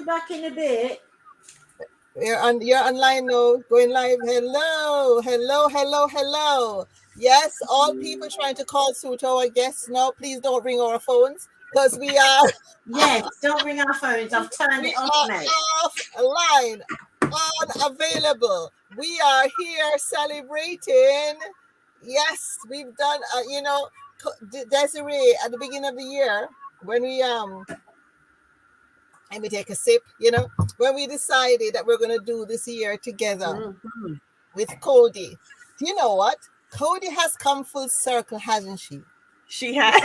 back in a bit. You're online now, going live. Hello. Yes, all people trying to call through to our guests now. Please don't ring our phones because we are Yes, don't ring our phones. I've turned it off now. offline, unavailable. We are here celebrating. Yes, we've done. Desiree, at the beginning of the year when we let me take a sip. When we decided that we're going to do this year together with Cody, do you know what? Cody has come full circle, hasn't she? She has.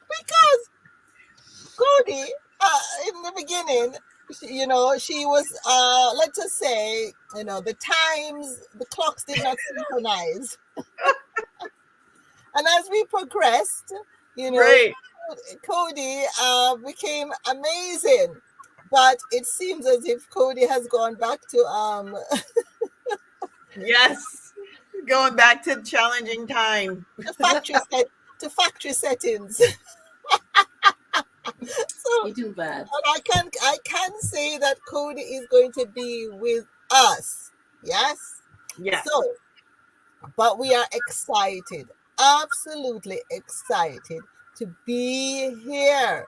Because Cody, in the beginning, she was, let's just say, the clocks did not synchronize. And as we progressed, Right. Cody became amazing, but it seems as if Cody has gone back to Yes, going back to challenging time. to factory settings. So You do bad. I can say that Cody is going to be with us. Yes. Yes. So, but we are excited, absolutely excited to be here.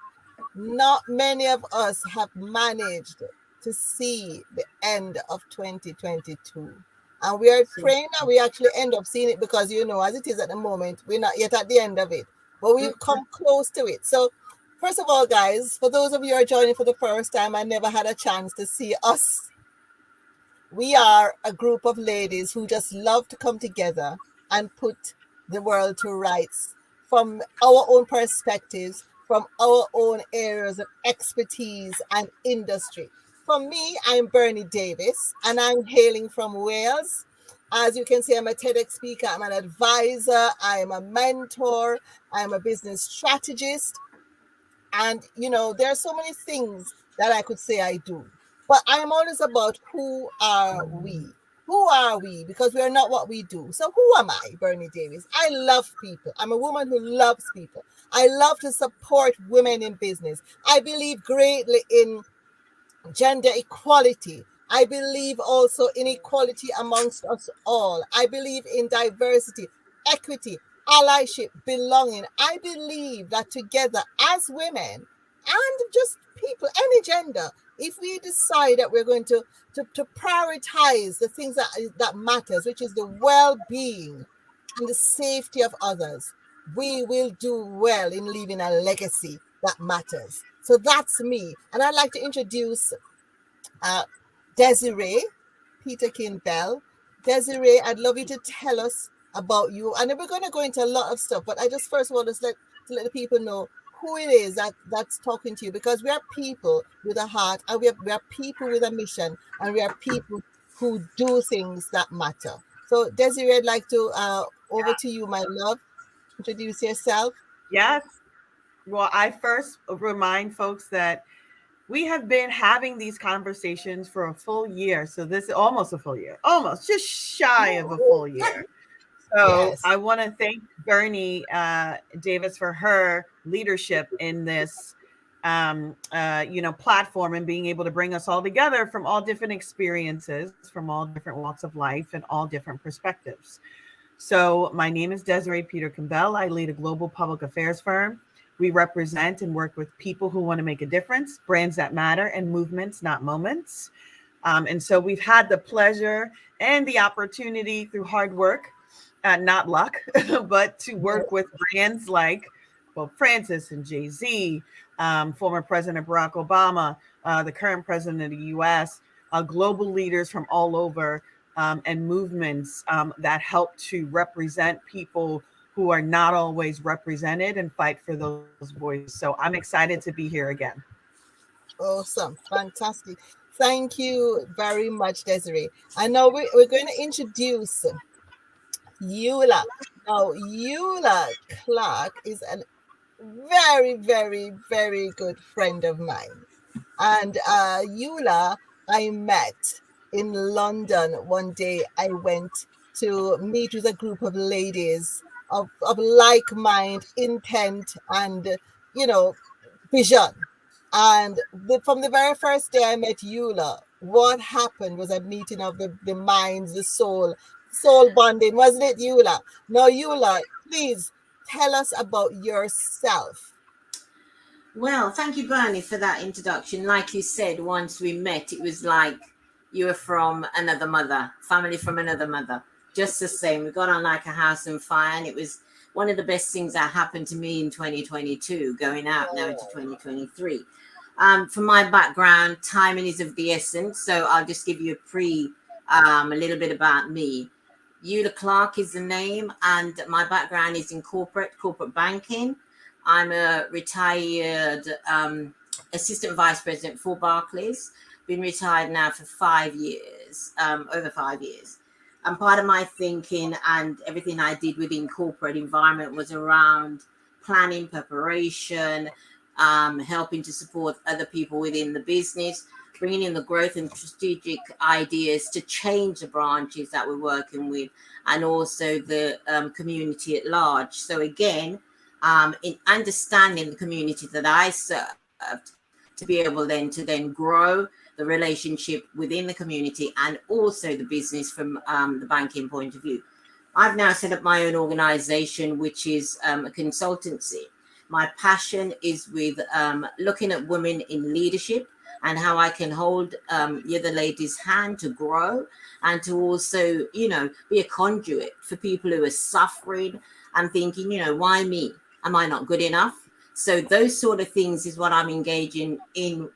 Not many of us have managed to see the end of 2022. And we are praying that we actually end up seeing it because, as it is at the moment, we're not yet at the end of it, but we've come close to it. So, first of all, guys, for those of you who are joining for the first time, I never had a chance to see us. We are a group of ladies who just love to come together and put the world to rights from our own perspectives, from our own areas of expertise and industry. For me, I'm Bernie Davis, and I'm hailing from Wales. As you can see, I'm a TEDx speaker, I'm an advisor, I'm a mentor, I'm a business strategist. And, there are so many things that I could say I do. But I'm always about who are we? Who are we? Because we are not what we do. So who am I, Bernie Davis? I love people. I'm a woman who loves people. I love to support women in business. I believe greatly in gender equality. I believe also in equality amongst us all. I believe in diversity, equity, allyship, belonging. I believe that together as women and just people, any gender, if we decide that we're going to prioritize the things that matters, which is the well-being and the safety of others, we will do well in leaving a legacy that matters. So that's me. And I'd like to introduce Desiree Peterkin Bell. Desiree, I'd love you to tell us about you. And then we're going to go into a lot of stuff, but I just first want to let the people know who it is that's talking to you, because we are people with a heart, and we are people with a mission, and we are people who do things that matter. So Desiree, I'd like to over to you, my love. Introduce yourself. Yes. Well, I first remind folks that we have been having these conversations for a full year. So this is almost a full year, almost just shy of a full year. So yes. I want to thank Bernie Davis for her leadership in this, platform, and being able to bring us all together from all different experiences, from all different walks of life, and all different perspectives. So my name is Desiree Peterkin Bell. I lead a global public affairs firm. We represent and work with people who want to make a difference, brands that matter, and movements, not moments. And so we've had the pleasure and the opportunity through hard work, not luck, but to work with brands like Pope Francis and Jay-Z, former President Barack Obama, the current president of the U.S., global leaders from all over, and movements that help to represent people who are not always represented and fight for those voices. So I'm excited to be here again. Awesome. Fantastic. Thank you very much, Desiree. I know we're going to introduce Eula. Now, Eula Clarke is a very, very, very good friend of mine. And Eula, I met in London one day. I went to meet with a group of ladies of like mind, intent, and vision. And from the very first day I met Eula, what happened was a meeting of the minds, the soul bonding, wasn't it, Eula? Now, Eula, please tell us about yourself. Well, thank you, Bernie, for that introduction. Like you said, once we met, it was like you were from another mother, family from another mother. Just the same. We got on like a house on fire, and it was one of the best things that happened to me in 2022, going out now into 2023. For my background, timing is of the essence, so I'll just give you a little bit about me. Eula Clarke is the name, and my background is in corporate banking. I'm a retired assistant vice president for Barclays. Been retired now for 5 years, over 5 years. And part of my thinking and everything I did within corporate environment was around planning, preparation, helping to support other people within the business, bringing in the growth and strategic ideas to change the branches that we're working with, and also the community at large. So again, in understanding the community that I served, to be able then to grow the relationship within the community and also the business from the banking point of view. I've now set up my own organization, which is a consultancy. My passion is with looking at women in leadership and how I can hold the other lady's hand to grow and to also, be a conduit for people who are suffering and thinking, why me? Am I not good enough? So those sort of things is what I'm engaging in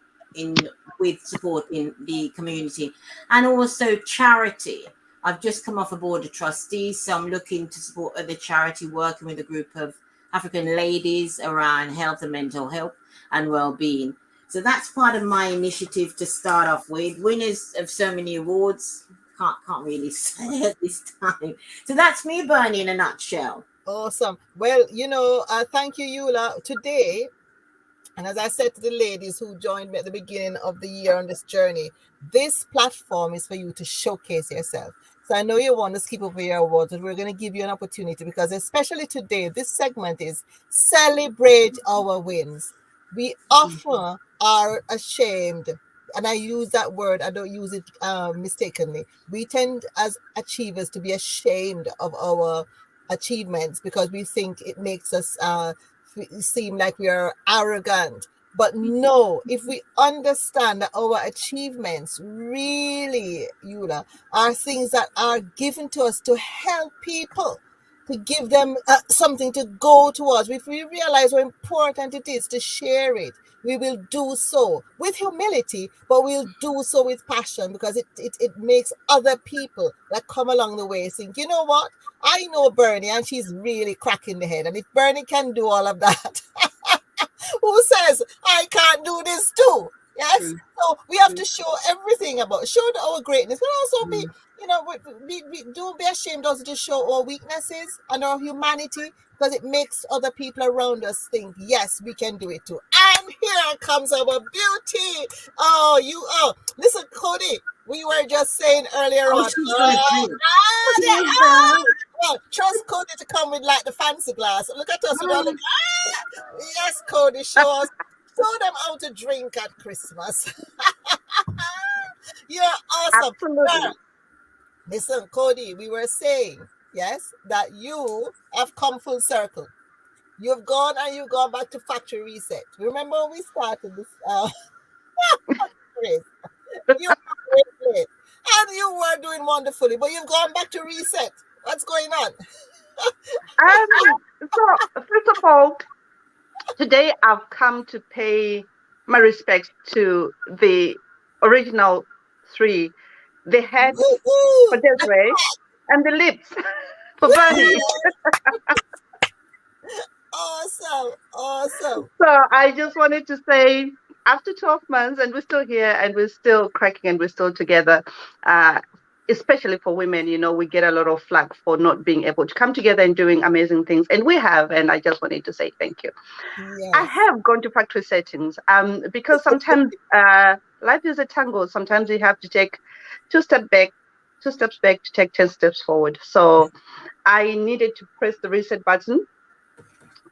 with supporting the community. And also charity. I've just come off a board of trustees, so I'm looking to support other charity, working with a group of African ladies around health and mental health and well-being. So that's part of my initiative to start off with. Winners of so many awards, can't really say at this time. So that's me, Bernie, in a nutshell. Awesome. Well, thank you, Eula. Today, and as I said to the ladies who joined me at the beginning of the year on this journey, this platform is for you to showcase yourself. So I know you want to skip over your awards, but we're going to give you an opportunity because especially today, this segment is celebrate our wins. We often are ashamed, and I use that word, I don't use it mistakenly. We tend as achievers to be ashamed of our achievements because we think it makes us seem like we are arrogant. But no, if we understand that our achievements really, Eula, are things that are given to us to help people, to give them something to go towards. If we realize how important it is to share it, we will do so with humility, but we'll do so with passion because it makes other people that come along the way think, you know what? I know Bernie and she's really cracking the head. And if Bernie can do all of that, who says I can't do this too? Yes. True. So we have to show everything show our greatness, but also don't be ashamed also to show our weaknesses and our humanity because it makes other people around us think, yes, we can do it too. And here comes our beauty. Listen, Cody, we were just saying earlier on. Well, trust Cody to come with like the fancy glass. Look at us with all the yes, Cody, show them how to drink at Christmas. You're awesome. Absolutely. Listen, Cody, we were saying, yes, that you have come full circle. You've gone back to factory reset. Remember when we started this race? You were late, and you were doing wonderfully, but you've gone back to reset. What's going on? So, first of all, today I've come to pay my respects to the original three, the head for Desiree and the lips for Bernie. Awesome. So I just wanted to say, after 12 months, and we're still here, and we're still cracking, and we're still together, especially for women, we get a lot of flack for not being able to come together and doing amazing things. And we have, and I just wanted to say thank you. Yes. I have gone to factory settings because sometimes life is a tango. Sometimes you have to take 2 steps back to take 10 steps forward. So I needed to press the reset button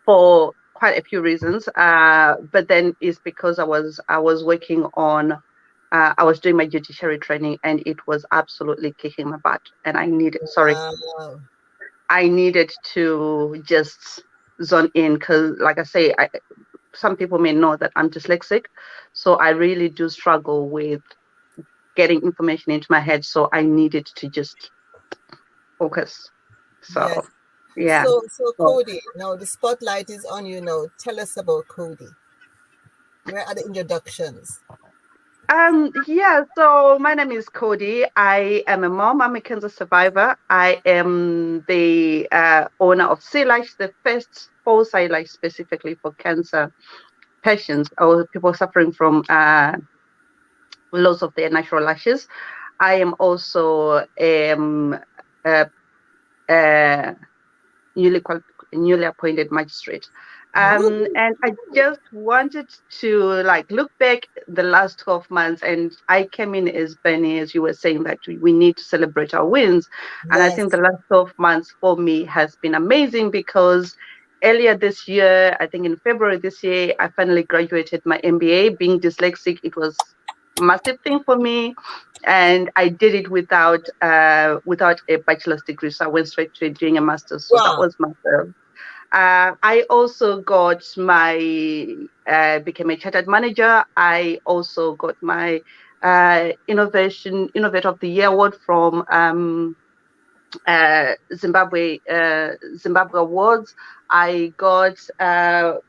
for quite a few reasons. But then it's because I was working on. I was doing my judiciary training, and it was absolutely kicking my butt. And I needed, Wow. I needed to just zone in because, like I say, some people may know that I'm dyslexic, so I really do struggle with getting information into my head. So I needed to just focus. So Yes. yeah. So Cody, now the spotlight is on you now. Tell us about Cody. Where are the introductions? Yeah, so my name is Cody. I am a mom. I'm a cancer survivor. I am the owner of Sea-Lash, the first whole eyelash specifically for cancer patients or people suffering from loss of their natural lashes. I am also a newly appointed magistrate. And I just wanted to look back the last 12 months, and I came in as Bernie, as you were saying, that we need to celebrate our wins. And I think the last 12 months for me has been amazing because earlier this year, I think in February this year, I finally graduated my MBA. Being dyslexic, it was a massive thing for me, and I did it without a bachelor's degree. So I went straight to doing a master's. So that was massive. I also got became a chartered manager. I also got my innovator of the year award from Zimbabwe Awards. I got one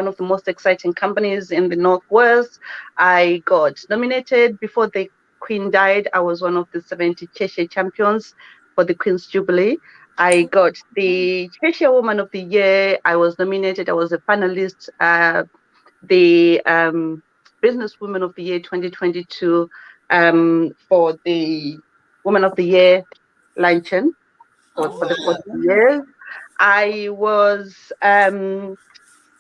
of the most exciting companies in the Northwest. I got nominated before the Queen died. I was one of the 70 Cheshire champions for the Queen's Jubilee. I got the Cheshire Woman of the Year. I was nominated. I was a finalist. The Business Woman of the Year 2022 for the Woman of the Year luncheon for the 40 years. I was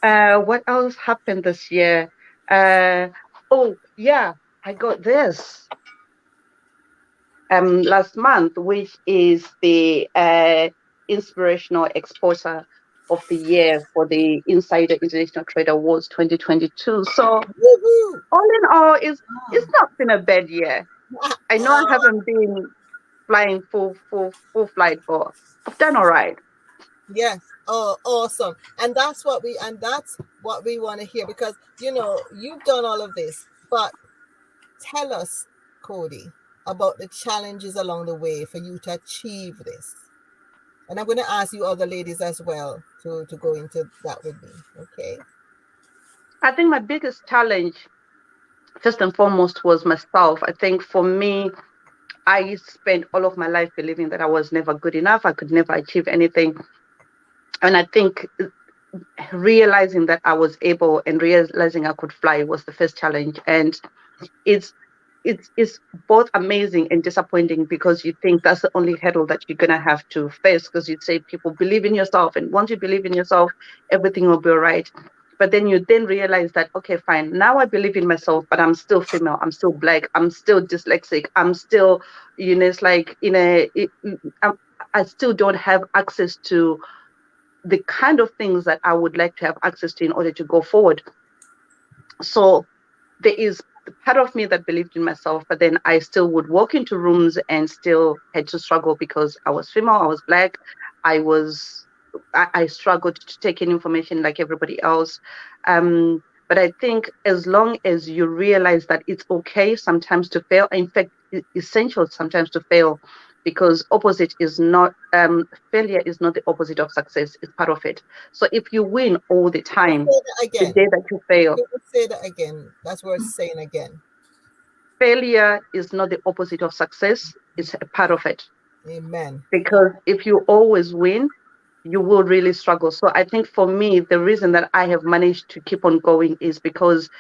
what else happened this year? Oh yeah, I got this last month, which is the Inspirational Exporter of the Year for the Insider International Trade Awards 2022. So all in all, it's not been a bad year. I know I haven't been flying full flight, but I've done all right. Yes. Oh, awesome. And that's what we want to hear, because you've done all of this, but tell us, Cody, about the challenges along the way for you to achieve this. And I'm going to ask you other ladies as well to go into that with me. Okay. I think my biggest challenge, first and foremost, was myself. I think for me, I spent all of my life believing that I was never good enough. I could never achieve anything. And I think realizing that I was able and realizing I could fly was the first challenge. And it's both amazing and disappointing, because you think that's the only hurdle that you're going to have to face, because you'd say people believe in yourself, and once you believe in yourself, everything will be all right. But then you realize that, okay, fine, now I believe in myself, but I'm still female, I'm still Black, I'm still dyslexic, I'm still, it's like I still don't have access to the kind of things that I would like to have access to in order to go forward. So there is part of me that believed in myself, but then I still would walk into rooms and still had to struggle because I was female, I was Black, I struggled to take in information like everybody else. But I think as long as you realize that it's okay sometimes to fail, in fact, it's essential sometimes to fail, because failure is not the opposite of success, it's part of it. So if you win all the time, the day that you fail. Say that again. That's worth saying again. Failure is not the opposite of success, it's a part of it. Amen. Because if you always win, you will really struggle. So I think for me, the reason that I have managed to keep on going is because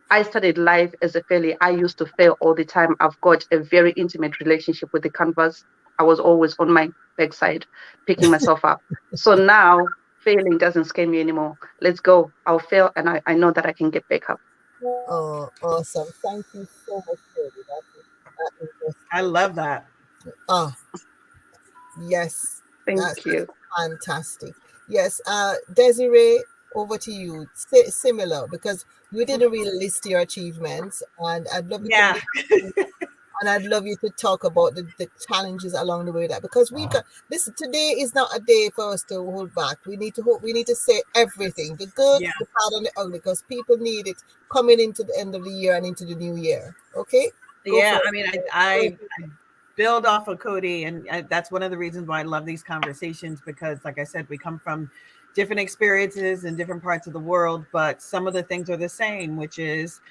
I started life as a failure. I used to fail all the time. I've got a very intimate relationship with the canvas. I was always on my backside, picking myself up. So now failing doesn't scare me anymore. Let's go. I'll fail, and I know that I can get back up. Oh, awesome. Thank you so much, Cody. I love that. Oh, yes. Thank you. Fantastic. Yes, Desiree, over to you. Similar, because you didn't really list your achievements, and I'd love you to Yeah. list, and I'd love you to talk about the challenges along the way. That because we've got this today is not a day for us to hold back. We need to we need to say everything, the good, Yeah. the bad, and the ugly, because people need it coming into the end of the year and into the new year. Okay, go for Yeah. I it. mean, I build off of Cody, and that's one of the reasons why I love these conversations, because like I said, we come from different experiences in different parts of the world, but some of the things are the same, which is,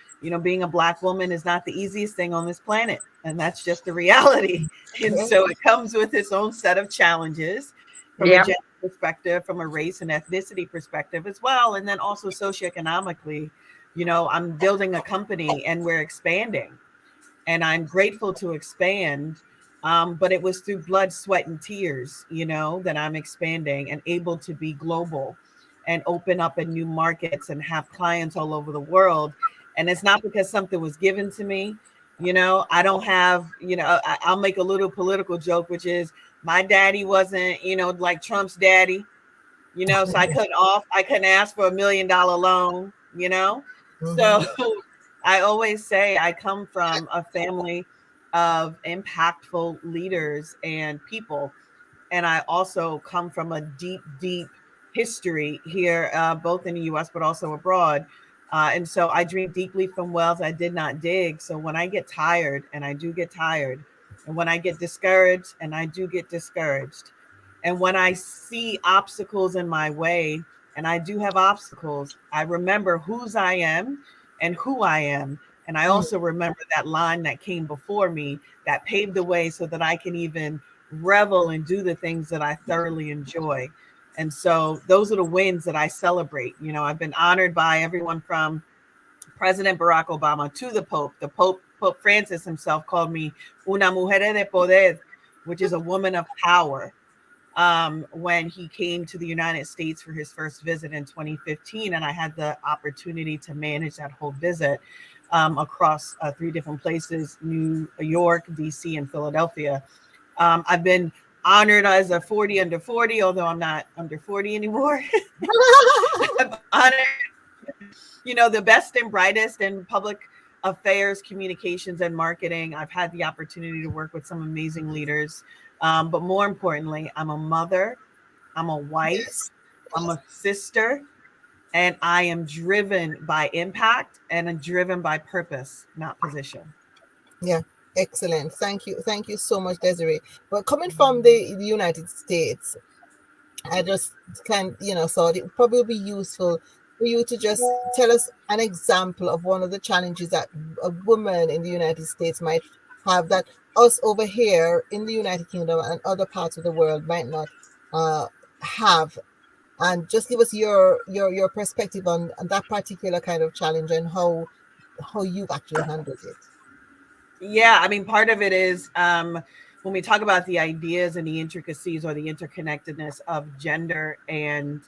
being a Black woman is not the easiest thing on this planet, and that's just the reality. And Yeah. so it comes with its own set of challenges from a Yeah. gender perspective, from a race and ethnicity perspective as well, and then also socioeconomically. I'm building a company and we're expanding, and I'm grateful to expand. But it was through blood, sweat, and tears, that I'm expanding and able to be global and open up in new markets and have clients all over the world. And it's not because something was given to me. I don't have, I'll make a little political joke, which is my daddy wasn't, like Trump's daddy, so I couldn't ask for $1 million loan. So Mhm. I always say I come from a family of impactful leaders and people. And I also come from a deep, deep history here, both in the US, but also abroad. And so I drink deeply from wells I did not dig. So when I get tired, and I do get tired, and when I get discouraged, and I do get discouraged, and when I see obstacles in my way, and I do have obstacles, I remember whose I am and who I am. And I also remember that line that came before me that paved the way so that I can even revel and do the things that I thoroughly enjoy. And so those are the wins that I celebrate. I've been honored by everyone from President Barack Obama to the Pope. Pope Francis himself called me una mujer de poder, which is a woman of power, when he came to the United States for his first visit in 2015. And I had the opportunity to manage that whole visit across 3 different places: New York, DC, and Philadelphia. I've been honored as a 40 under 40, although I'm not under 40 anymore. I'm honored, the best and brightest in public affairs, communications, and marketing. I've had the opportunity to work with some amazing leaders. But more importantly, I'm a mother, I'm a wife, Yes. I'm a sister, and I am driven by impact, and I'm driven by purpose, not position. Yeah, excellent. Thank you so much, Desiree. But coming from the United States, I just thought it would probably be useful for you to just tell us an example of one of the challenges that a woman in the United States might have that us over here in the United Kingdom and other parts of the world might not uh, have, and just give us your perspective on that particular kind of challenge and how you've actually handled it. Yeah, I mean, part of it is, when we talk about the ideas and the intricacies or the interconnectedness of gender and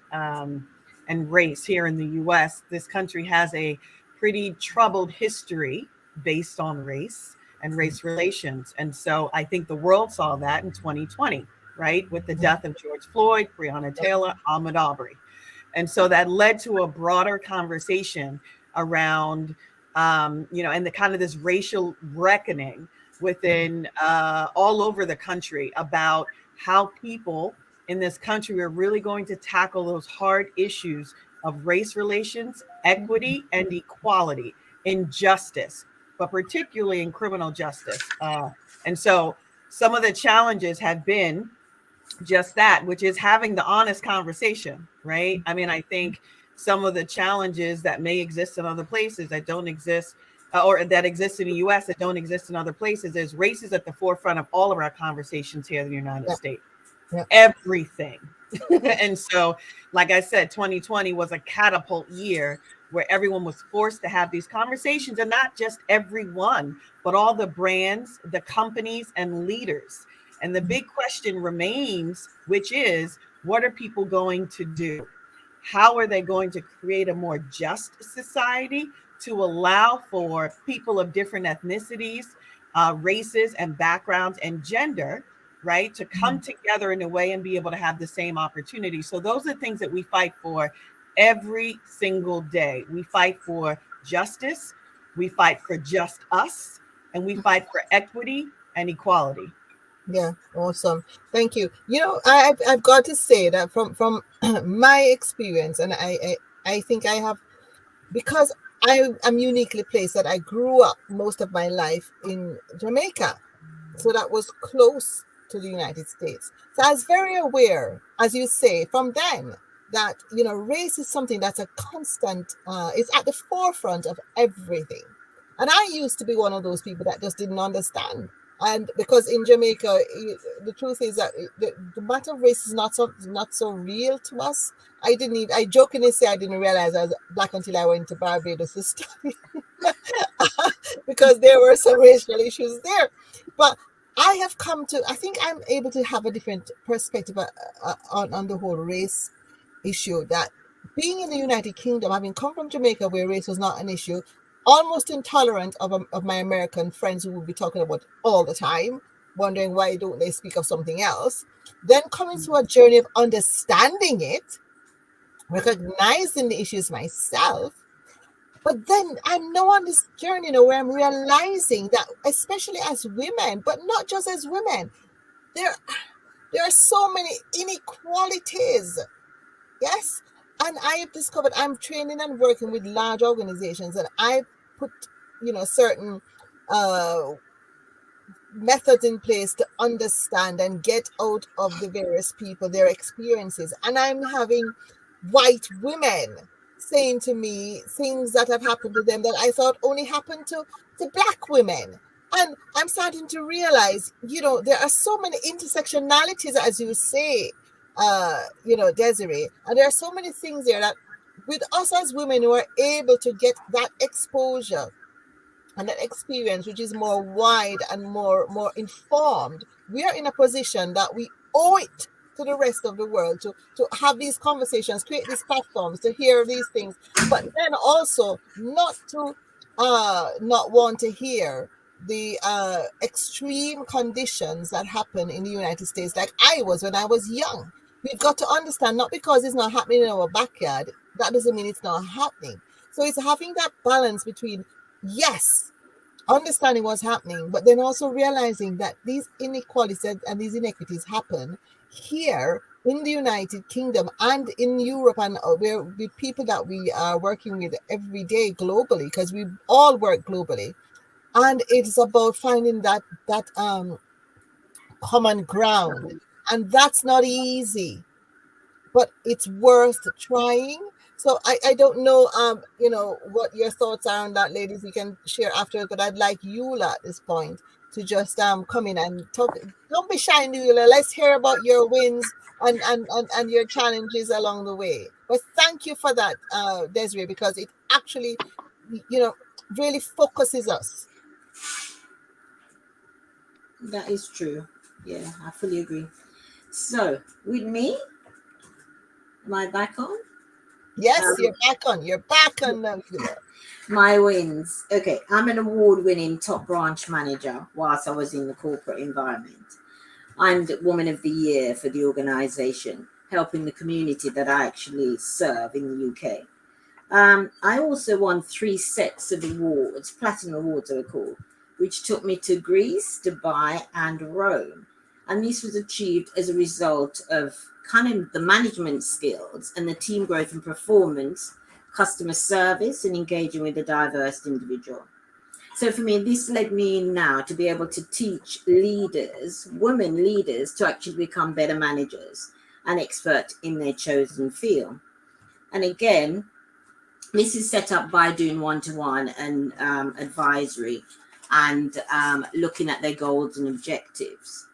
race here in the U.S., this country has a pretty troubled history based on race and race relations. And so I think the world saw that in 2020, right, with the death of George Floyd, Breonna Taylor, Ahmaud Arbery. And so that led to a broader conversation around, and the kind of this racial reckoning within all over the country about how people in this country are really going to tackle those hard issues of race relations, equity, and equality in justice, but particularly in criminal justice. And so some of the challenges have been just that, which is having the honest conversation, right? I mean, I think some of the challenges that may exist in other places that don't exist, or that exist in the US that don't exist in other places, is race is at the forefront of all of our conversations here in the United Yeah, States. yeah. Everything. And so, like I said, 2020 was a catapult year where everyone was forced to have these conversations, and not just everyone, but all the brands, the companies, and leaders. And the big question remains, which is, what are people going to do? How are they going to create a more just society to allow for people of different ethnicities, races, and backgrounds and gender right? To come together in a way and be able to have the same opportunity. So those are things that we fight for every single day. We fight for justice, we fight for just us, and we fight for equity and equality. Yeah, awesome. Thank you. You know, I've got to say that from my experience, and I think I have, because I am uniquely placed that I grew up most of my life in Jamaica. So that was close to the United States. So I was very aware, as you say, from then that, you know, race is something that's a constant, it's at the forefront of everything. And I used to be one of those people that just didn't understand. And because in Jamaica, the truth is that the matter of race is not so real to us. I jokingly say I didn't realize I was black until I went to Barbados to study because there were some racial issues there. But I think I'm able to have a different perspective on the whole race issue, that being in the United Kingdom, having come from Jamaica where race was not an issue, almost intolerant of my American friends who would be talking about all the time, wondering why don't they speak of something else, then coming to a journey of understanding it, recognizing the issues myself. But then I'm now on this journey, you know, where I'm realizing that, especially as women, but not just as women, there are so many inequalities. Yes. And I have discovered, I'm training and working with large organizations, and I put, you know, certain methods in place to understand and get out of the various people their experiences. And I'm having white women saying to me things that have happened to them that I thought only happened to black women. And I'm starting to realize, you know, there are so many intersectionalities, as you say, you know, Desiree, and there are so many things there that with us as women who are able to get that exposure and that experience, which is more wide and more informed, we are in a position that we owe it to the rest of the world to have these conversations, create these platforms to hear these things, but then also not to not want to hear the extreme conditions that happen in the United States, like I was when I was young. We've got to understand, not because it's not happening in our backyard, that doesn't mean it's not happening. So it's having that balance between, yes, understanding what's happening, but then also realizing that these inequalities and these inequities happen here in the United Kingdom and in Europe, and we're with people that we are working with every day globally, because we all work globally. And it's about finding that common ground. And that's not easy, but it's worth trying. So I don't know, you know, what your thoughts are on that, ladies. You can share after, but I'd like Eula at this point to just come in and talk. Don't be shy, Eula. Let's hear about your wins and your challenges along the way. But thank you for that, Desiree, because it actually, you know, really focuses us. That is true. Yeah, I fully agree. So, with me, am I back on? Yes, you're back on. You're back on now. My wins. Okay, I'm an award-winning top branch manager whilst I was in the corporate environment. I'm the Woman of the Year for the organisation, helping the community that I actually serve in the UK. I also won 3 sets of awards, platinum awards they were called, which took me to Greece, Dubai, and Rome. And this was achieved as a result of kind of the management skills and the team growth and performance, customer service, and engaging with a diverse individual. So for me, this led me now to be able to teach leaders, women leaders, to actually become better managers and expert in their chosen field. And again, this is set up by doing one-to-one and advisory and looking at their goals and objectives.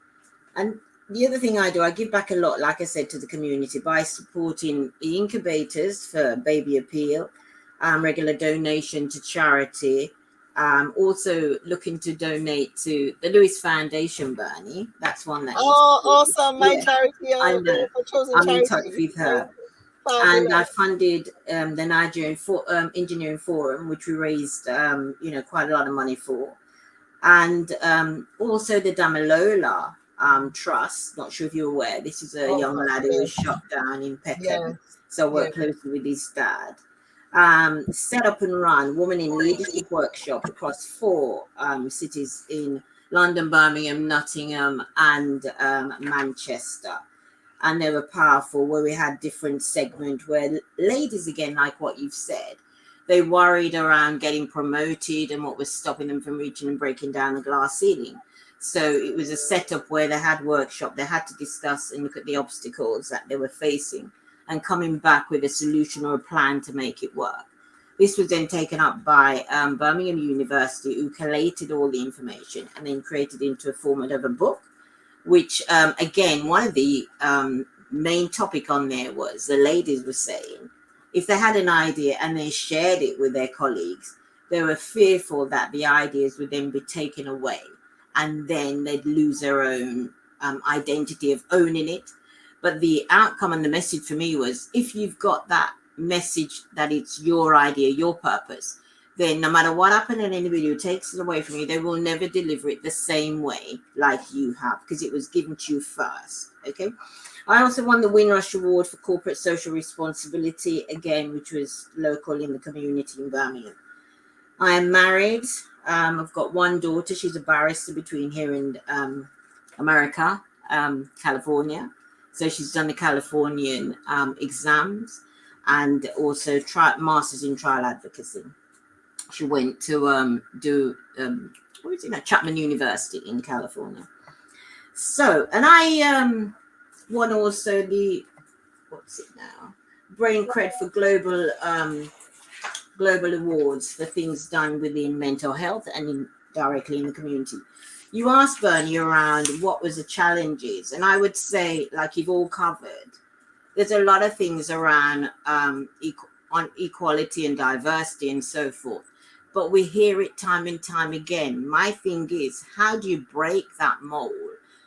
And the other thing I do, I give back a lot, like I said, to the community by supporting incubators for Baby Appeal, regular donation to charity, also looking to donate to the Lewis Foundation, Bernie. That's one that awesome. My charity. I'm in touch with her. And I funded the Nigerian Engineering Forum, which we raised, quite a lot of money for. And also the Damalola Trust. Not sure if you're aware. This is a Oh, young lad who was yes, shot down in yes, Peckham. So I yes. work closely with his dad. Set up and run Women in Leadership workshop across 4 cities in London, Birmingham, Nottingham, and Manchester. And they were powerful, where we had different segments where ladies, again, like what you've said, they worried around getting promoted and what was stopping them from reaching and breaking down the glass ceiling. So it was a setup where they had workshop, they had to discuss and look at the obstacles that they were facing and coming back with a solution or a plan to make it work. This was then taken up by Birmingham University, who collated all the information and then created into a format of a book, which again, one of the main topic on there was the ladies were saying, if they had an idea and they shared it with their colleagues, they were fearful that the ideas would then be taken away and then they'd lose their own identity of owning it. But the outcome and the message for me was, if you've got that message that it's your idea, your purpose, then no matter what happened, an individual takes it away from you, they will never deliver it the same way like you have, because it was given to you first. Okay. I also won the Windrush Award for Corporate Social Responsibility, again, which was local in the community in Birmingham. I am married. I've got 1 daughter. She's a barrister between here and America, California. So she's done the Californian exams and also masters in trial advocacy. She went to do Chapman University in California. So, and I won also the Brain Cred for global awards for things done within mental health and directly in the community. You asked Bernie around what was the challenges, and I would say, like you've all covered, there's a lot of things around on equality and diversity and so forth, but we hear it time and time again. My thing is, how do you break that mold,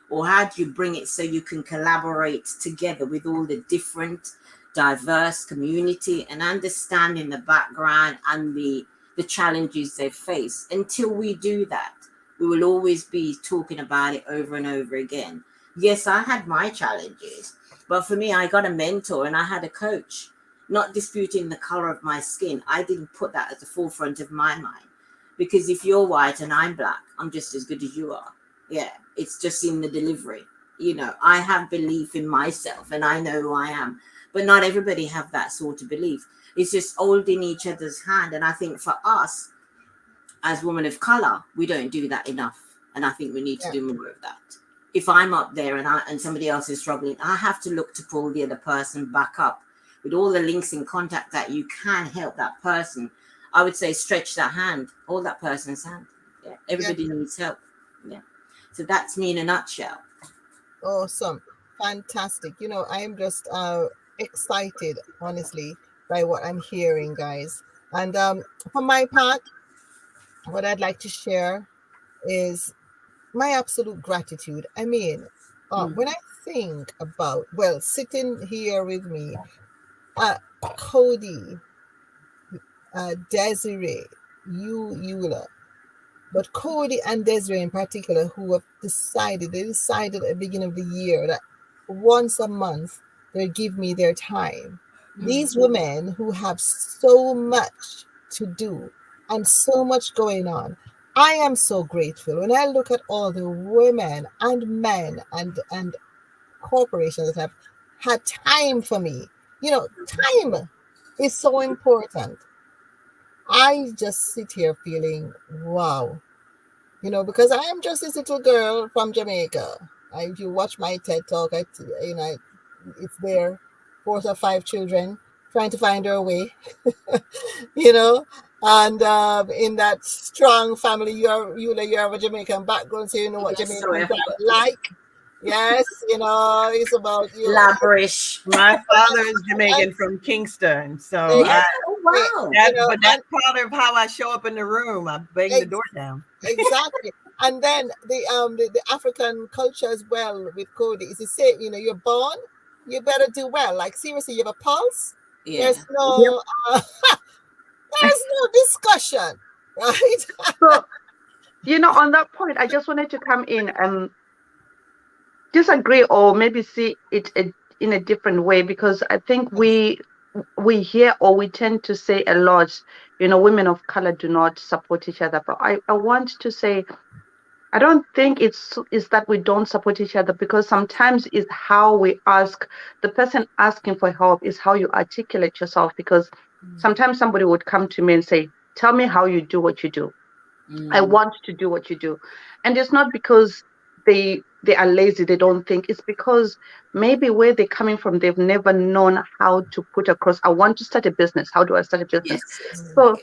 or how do you bring it so you can collaborate together with all the different diverse community and understanding the background and the challenges they face? Until we do that, we will always be talking about it over and over again. Yes, I had my challenges, but for me, I got a mentor and I had a coach, not disputing the color of my skin. I didn't put that at the forefront of my mind, because if you're white and I'm black, I'm just as good as you are. Yeah, it's just in the delivery. You know, I have belief in myself and I know who I am, but not everybody have that sort of belief. It's just holding each other's hand. And I think for us as women of color, we don't do that enough. And I think we need to do more of that. If I'm up there and somebody else is struggling, I have to look to pull the other person back up with all the links in contact that you can help that person. I would say stretch that hand, hold that person's hand. Yeah, everybody needs help. Yeah. So that's me in a nutshell. Awesome. Fantastic. You know, I am just excited, honestly, by what I'm hearing, guys. And for my part, what I'd like to share is my absolute gratitude. I mean, when I think about, sitting here with me, Cody, Desiree, Eula, but Cody and Desiree in particular, who have decided at the beginning of the year that once a month they give me their time. These women who have so much to do and so much going on, I am so grateful. When I look at all the women and men and corporations that have had time for me, you know, time is so important. I just sit here feeling, wow, you know, because I am just this little girl from Jamaica. If you watch my TED Talk, it's there, 4 or 5 children trying to find their way, you know, and in that strong family, you have a Jamaican background, so you know what Jamaicans are like. Yes, you know, it's about you. Lavish. My father is Jamaican from Kingston, so wow. But that's part of how I show up in the room. I bang the door down. Exactly. And then the African culture as well with Cody is the same. You know, you're born, you better do well. Like seriously, you have a pulse. Yeah. There's no there's no discussion, right? So, you know, on that point, I just wanted to come in and disagree or maybe see it in a different way, because I think we hear or we tend to say a lot, women of color do not support each other. But I want to say, I don't think it's that we don't support each other, because sometimes it's how we ask. The person asking for help is how you articulate yourself, because sometimes somebody would come to me and say, tell me how you do what you do. I want to do what you do. And it's not because they are lazy, they don't think. It's because maybe where they're coming from, they've never known how to put across, I want to start a business. How do I start a business? Yes. So,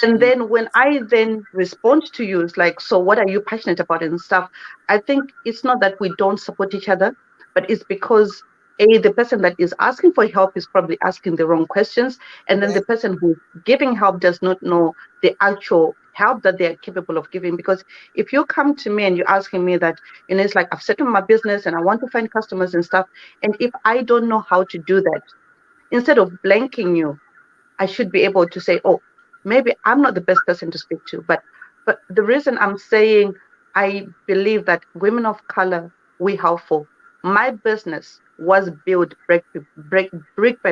and then when I then respond to you, it's like, so what are you passionate about and stuff? I think it's not that we don't support each other, but it's because the person that is asking for help is probably asking the wrong questions. And then the person who's giving help does not know the actual help that they are capable of giving. Because if you come to me and you're asking me that, it's like, I've set up my business and I want to find customers and stuff. And if I don't know how to do that, instead of blanking you, I should be able to say, oh, maybe I'm not the best person to speak to. But the reason I'm saying, I believe that women of color, we helpful. My business was built brick by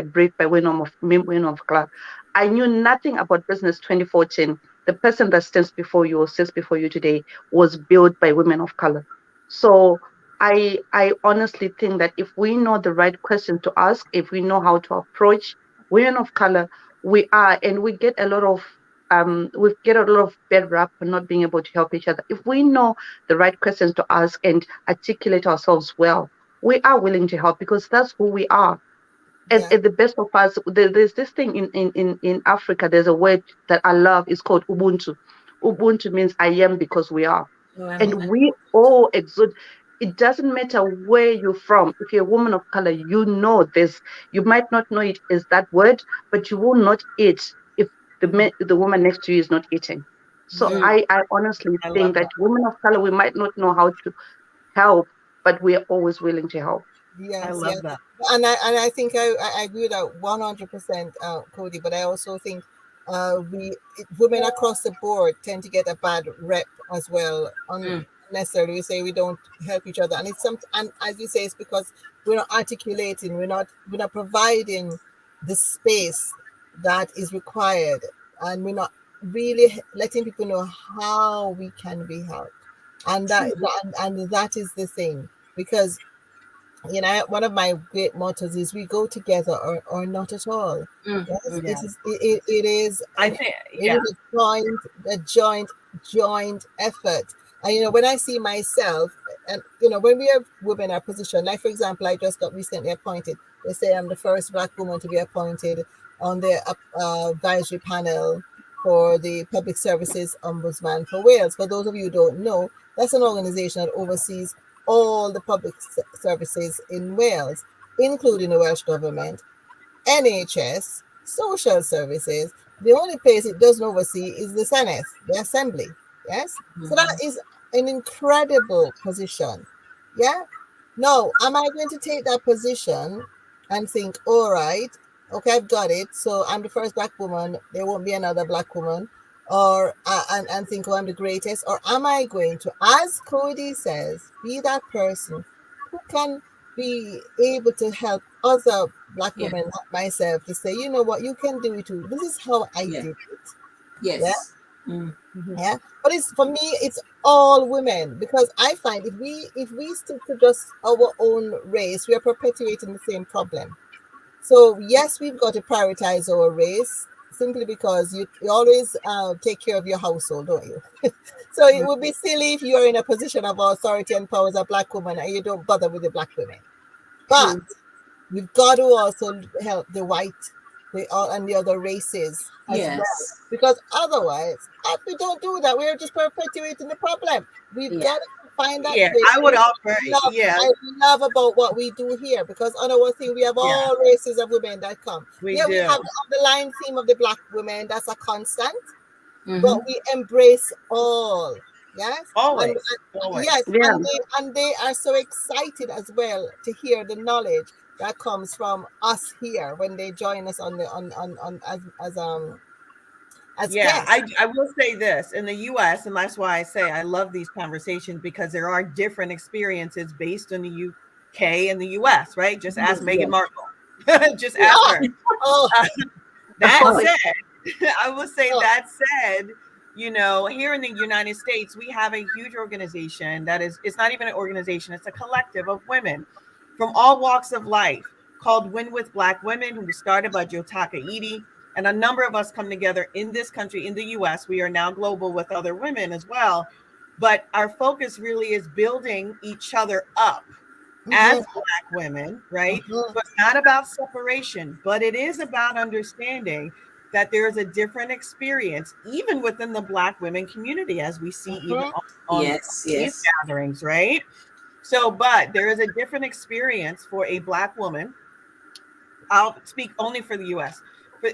brick by women of color. I knew nothing about business 2014. The person that stands before you or sits before you today was built by women of color. So I honestly think that if we know the right question to ask, if we know how to approach women of color, we are, and we get a lot of bad rap for not being able to help each other. If we know the right questions to ask and articulate ourselves well, we are willing to help, because that's who we are. At the best of us, there's this thing in Africa, there's a word that I love, it's called Ubuntu. Ubuntu means I am because we are. And we all exude. It doesn't matter where you're from. If you're a woman of color, you know this. You might not know it as that word, but you will not eat if the woman next to you is not eating. So I honestly think that women of color, we might not know how to help, but we are always willing to help. I love that. And I think I agree with that 100%, Cody. But I also think women across the board tend to get a bad rep as well. Unnecessarily, we say we don't help each other, and and as you say, it's because we're not articulating, we're not providing the space that is required, and we're not really letting people know how we can be helped, and that is the thing, because one of my great mottos is we go together or not at all. It is a joint effort. And when I see myself, and when we have women in our position, like for example, I just got recently appointed. They say I'm the first Black woman to be appointed on the advisory panel for the Public Services Ombudsman for Wales. For those of you who don't know, that's an organization that oversees all the public services in Wales, including the Welsh Government, NHS, social services. The only place it doesn't oversee is the Senate, the Assembly. Yes? So that is an incredible position. Yeah? Now, am I going to take that position and think, all right, okay, I've got it. So I'm the first Black woman. There won't be another Black woman. Or and think, oh, I'm the greatest? Or am I going to, as Cody says, be that person who can be able to help other Black women like myself to say, you know what, you can do it too. This is how I did it. Yes. Yeah. But for me, it's all women, because I find if we stick to just our own race, we are perpetuating the same problem. So yes, we've got to prioritize our race, simply because you always take care of your household, don't you? So it would be silly if you are in a position of authority and power as a Black woman and you don't bother with the Black women. But we've got to also help the white and the other races as well. Because otherwise, if we don't do that, we're just perpetuating the problem. We've got to find that place. I would offer. I love about what we do here, because on our thing, we have all races of women that come. We have the underlying theme of the Black women, that's a constant, but we embrace all. Yes, always. Yes, and they are so excited as well to hear the knowledge that comes from us here when they join us on the as Yeah, guests. I will say this in the US, and that's why I say I love these conversations, because there are different experiences based in the UK and the US, right? Just ask Meghan Markle. Just ask her. Oh, That Oh, said, I will say oh, that said, here in the United States, we have a huge organization that is, it's not even an organization, it's a collective of women from all walks of life called Win with Black Women, who was started by Jotaka Edie. And a number of us come together in this country, in the US. We are now global with other women as well. But our focus really is building each other up as mhm, Black women, right? mhm, So it's not about separation, but it is about understanding that there is a different experience, even within the Black women community, as we see even mhm, on yes, these yes. gatherings, right? So, but there is a different experience for a Black woman. I'll speak only for the US.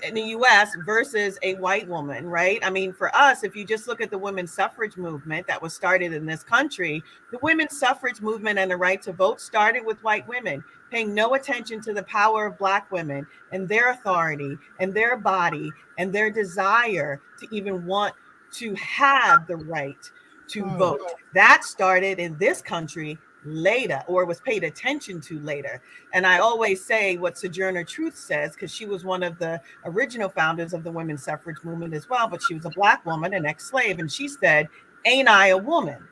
In the US versus a white woman, right? I mean, for us, if you just look at the women's suffrage movement that was started in this country, the women's suffrage movement and the right to vote started with white women, paying no attention to the power of Black women and their authority and their body and their desire to even want to have the right to mhm. vote. That started in this country later, or was paid attention to later. And I always say what Sojourner Truth says, because she was one of the original founders of the women's suffrage movement as well, but she was a Black woman, an ex-slave. And she said, "Ain't I a woman?"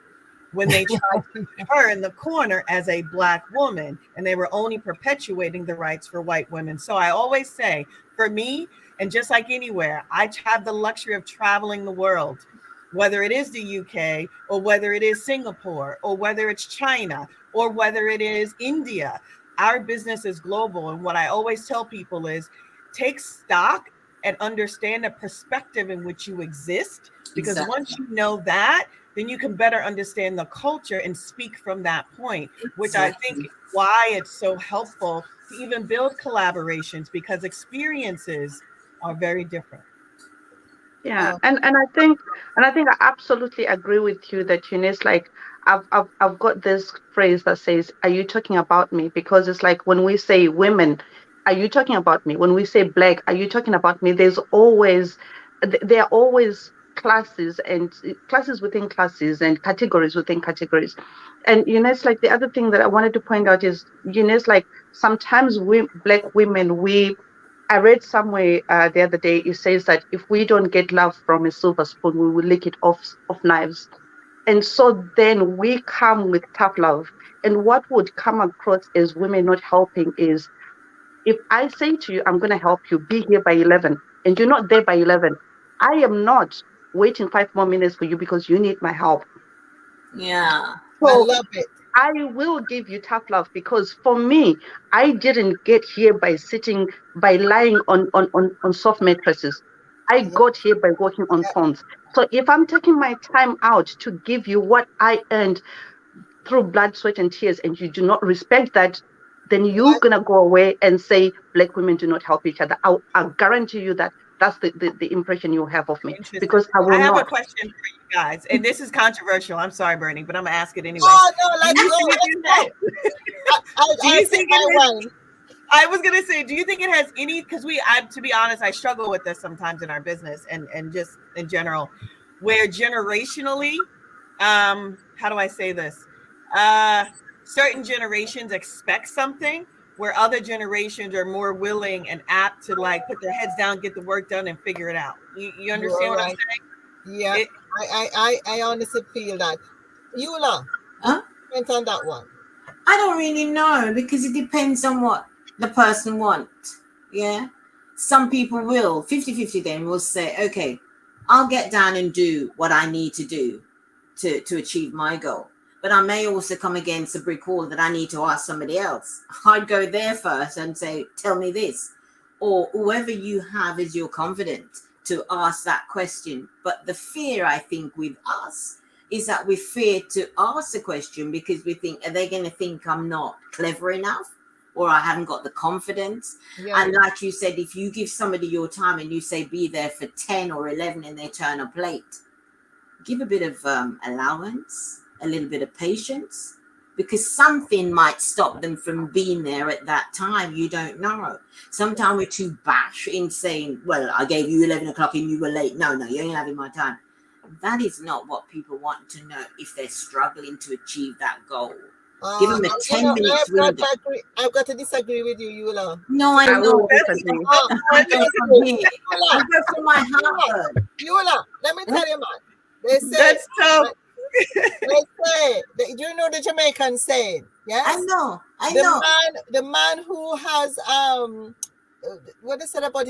when they tried to put her in the corner as a Black woman, and they were only perpetuating the rights for white women. So I always say, for me, and just like anywhere, I have the luxury of traveling the world, whether it is the UK or whether it is Singapore or whether it's China or whether it is India. Our business is global. And what I always tell people is take stock and understand the perspective in which you exist. Because Exactly. once you know that, then you can better understand the culture and speak from that point, which I think Exactly. is why it's so helpful to even build collaborations, because experiences are very different. Yeah, Oh, and I think I absolutely agree with you that it's like I've got this phrase that says, "Are you talking about me?" Because it's like when we say women, "Are you talking about me?" When we say black, "Are you talking about me?" There are always classes and classes within classes and categories within categories, and it's like the other thing that I wanted to point out is it's like sometimes we black women I read somewhere the other day, it says that if we don't get love from a silver spoon, we will lick it off knives. And so then we come with tough love. And what would come across as women not helping is if I say to you, I'm going to help you, be here by 11, and you're not there by 11, I am not waiting 5 more minutes for you because you need my help. Yeah. I So love it. I will give you tough love because for me, I didn't get here by lying on soft mattresses. I Yeah, got here by walking on yeah, thorns. So if I'm taking my time out to give you what I earned through blood, sweat, and tears, and you do not respect that, then you're right. gonna go away and say black women do not help each other. I'll guarantee you that that's the impression you have of me Interesting. because I will I have a not. question for you guys, and this is controversial. I'm sorry, Bernie, but I'm gonna ask it anyway. Oh no, Do let's you go, think let's it go. do I'll you sip think my it has? wine. I was gonna say, do you think it has any? Because to be honest, I struggle with this sometimes in our business and just in general, where generationally, how do I say this? Uh, certain generations expect something, where other generations are more willing and apt to like put their heads down, get the work done, and figure it out. You You're understand what I'm right. saying? Yeah, It, I honestly feel that. Eula, Huh? comment on that one. I don't really know because it depends on what the person wants. Yeah. Some people will, 50-50 then will say, okay, I'll get down and do what I need to do to achieve my goal. But I may also come against a brick wall that I need to ask somebody else. I'd go there first and say, tell me this. Or whoever you have as your confidant to ask that question. But the fear, I think, with us is that we fear to ask the question because we think, are they going to think I'm not clever enough or I haven't got the confidence? Yeah, And like you said, if you give somebody your time and you say be there for 10 or 11 and they turn a plate, give a bit of allowance, a little bit of patience, because something might stop them from being there at that time. You don't know. Sometimes we're too bash in saying, well, I gave you 11 o'clock and you were late. No, you ain't having my time. That is not what people want to know if they're struggling to achieve that goal. Give them a 10 minutes window. I've got to disagree with you, Eula. No, I know. I go from my heart. Eula, let me tell you, man. They say, that's tough. They say, you know the Jamaican saying, yes? I know. The man who has what they said about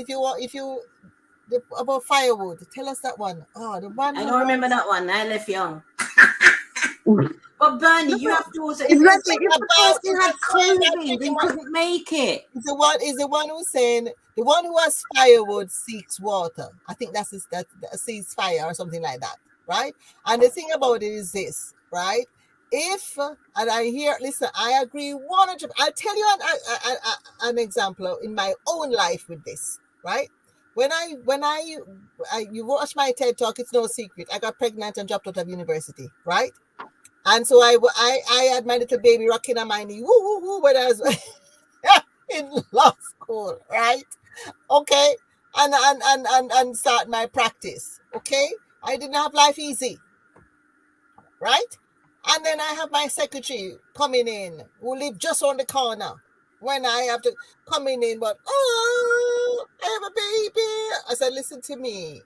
about firewood. Tell us that one. Oh, the one. I don't remember that one. I left young. But Bernie, you have to also. Exactly. The person had cravings and couldn't make it. Is the one who's saying the one who has firewood seeks water. I think that seeks fire or something like that, right? And the thing about it is this, right? I agree 100%. I'll tell you an example in my own life with this, right? When you watch my TED talk, it's no secret. I got pregnant and dropped out of university, right? And so I had my little baby rocking on my knee, woo woo woo, when I was in law school, right? Okay, and start my practice. Okay, I didn't have life easy, right? And then I have my secretary coming in who live just on the corner. When I have to coming in, but I have a baby. I said, listen to me.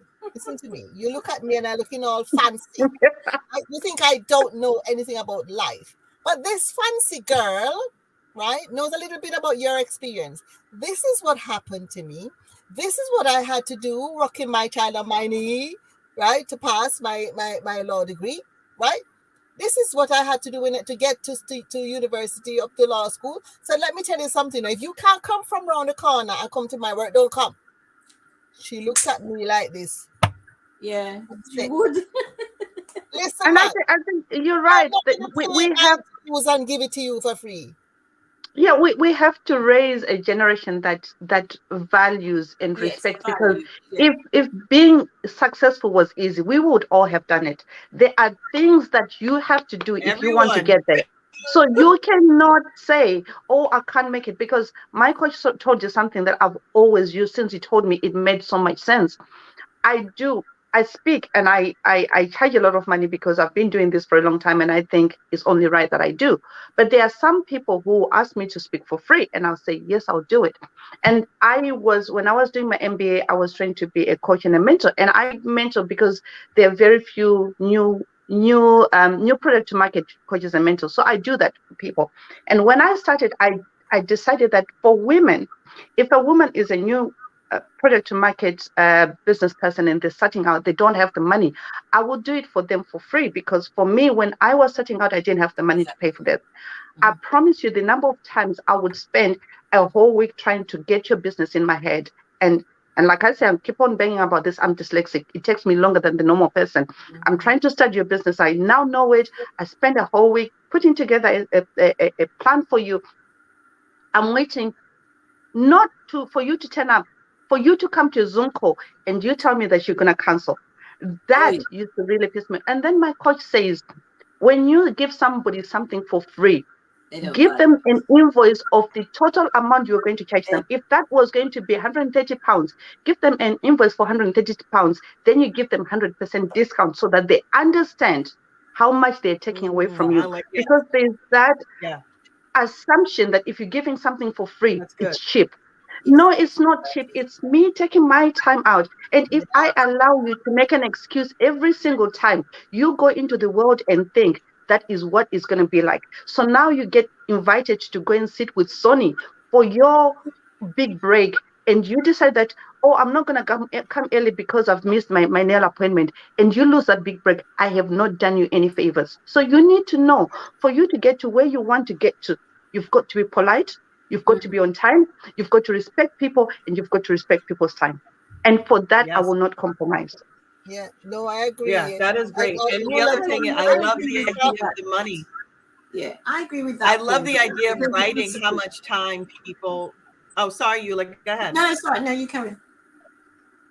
You look at me and I'm looking all fancy. You think I don't know anything about life. But this fancy girl, right, knows a little bit about your experience. This is what happened to me. This is what I had to do, rocking my child on my knee, right, to pass my law degree, right? This is what I had to do to get to university, up to law school. So let me tell you something. If you can't come from around the corner and come to my work, don't come. She looked at me like this. Yeah, she would. Listen, and I think you're right. We have and give it to you for free. Yeah, we have to raise a generation that values and respects, because if being successful was easy, we would all have done it. There are things that you have to do if you want to get there. So you cannot say, oh, I can't make it, because my coach told you something that I've always used since he told me. It made so much sense. I speak and I charge a lot of money because I've been doing this for a long time, and I think it's only right that I do. But there are some people who ask me to speak for free, and I'll say, yes, I'll do it. And when I was doing my MBA, I was trained to be a coach and a mentor. And I mentor because there are very few new product to market coaches and mentors. So I do that for people. And when I started, I decided that for women, if a woman is a new product to market business person and they're starting out, they don't have the money, I will do it for them for free. Because for me, when I was starting out, I didn't have the money to pay for that. I promise you, the number of times I would spend a whole week trying to get your business in my head. And like I said, I keep on banging about this. I'm dyslexic. It takes me longer than the normal person. I'm trying to start your business. I now know it. I spend a whole week putting together a plan for you. I'm waiting for you to turn up, for you to come to a Zoom call and you tell me that you're going to cancel. That used to really piss me. And then my coach says, when you give somebody something for free, give them an invoice of the total amount you're going to charge them. If that was going to be 130 pounds, give them an invoice for 130 pounds. Then you give them 100% discount so that they understand how much they're taking away from you. Because there's that assumption that if you're giving something for free, it's cheap. No, it's not cheap. It's me taking my time out. And if I allow you to make an excuse every single time, you go into the world and think that is what it's going to be like. So now you get invited to go and sit with Sonny for your big break. And you decide that, oh, I'm not going to come early because I've missed my nail appointment. And you lose that big break. I have not done you any favors. So you need to know, for you to get to where you want to get to, you've got to be polite. You've got to be on time. You've got to respect people, and you've got to respect people's time. And for that, I will not compromise. Yeah, no, I agree. Yeah, that is great. And the other thing, I love the idea of the money. Yeah, I agree with that. I love the idea of writing how much time people. Oh, sorry, Eula, go ahead. No, it's all right. No, you carry on.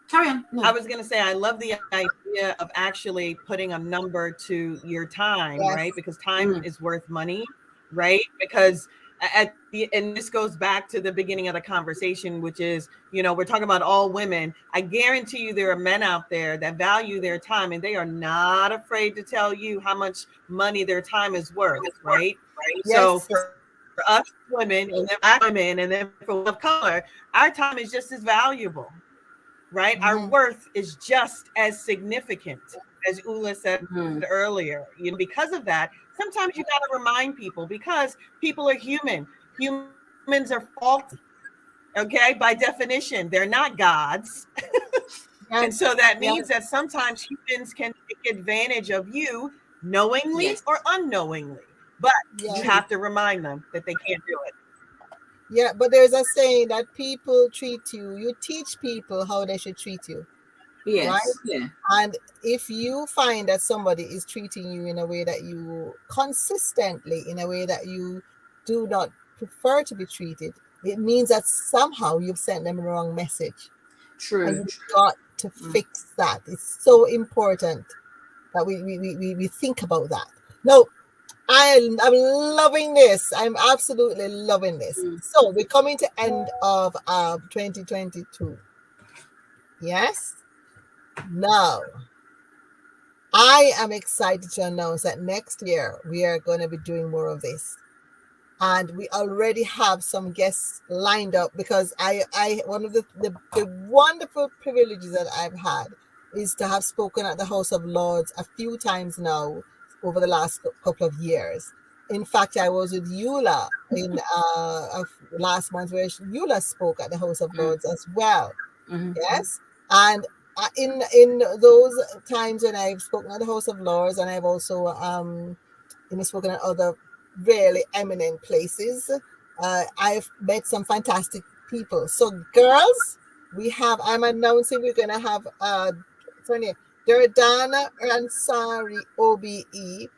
Carry on. No. I was going to say, I love the idea of actually putting a number to your time, right? Because time is worth money. right? Because and this goes back to the beginning of the conversation, which is, we're talking about all women. I guarantee you there are men out there that value their time, and they are not afraid to tell you how much money their time is worth, right? Yes. So for us women, and then Black women, and then for women of color, our time is just as valuable, right? Our worth is just as significant, as Eula said earlier. Because of that, sometimes you got to remind people, because people are human. Humans are faulty. Okay, by definition, they're not gods. And so that means that sometimes humans can take advantage of you knowingly or unknowingly. But you have to remind them that they can't do it. Yeah, but there's a saying that people treat you, you teach people how they should treat you. Yes. Right? Yeah. And if you find that somebody is treating you in a way that you consistently, in a way that you do not prefer to be treated, it means that somehow you've sent them the wrong message. True. And you've got to fix that. It's so important that we think about that. No, I'm loving this. I'm absolutely loving this. So we're coming to end of 2022. Yes. Now, I am excited to announce that next year we are going to be doing more of this. And we already have some guests lined up, because I one of the wonderful privileges that I've had is to have spoken at the House of Lords a few times now over the last couple of years. In fact, I was with Eula in last month, where Eula spoke at the House of Lords as well. Yes. And in those times when I've spoken at the House of Lords, and I've also spoken at other really eminent places, I've met some fantastic people. So girls, I'm announcing we're gonna have Durdana Ansari OBE, the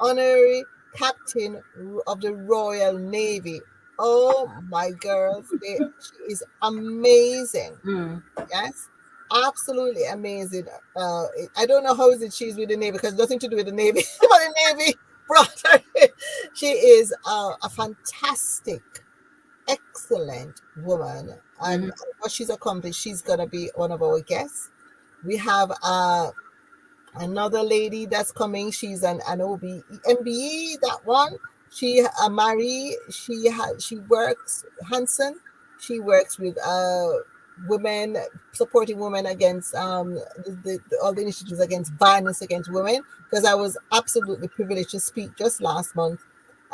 honorary captain of the Royal Navy. Oh my girls, she is amazing. Yes, absolutely amazing. I don't know how is it she's with the Navy, because nothing to do with the Navy, but the Navy brought her. She is a fantastic, excellent woman, and what she's accomplished, she's gonna be one of our guests. We have another lady that's coming. She's an OBE, MBE, that one. She Marie. She works Hanson. She works with women, supporting women against all the initiatives against violence against women. Because I was absolutely privileged to speak just last month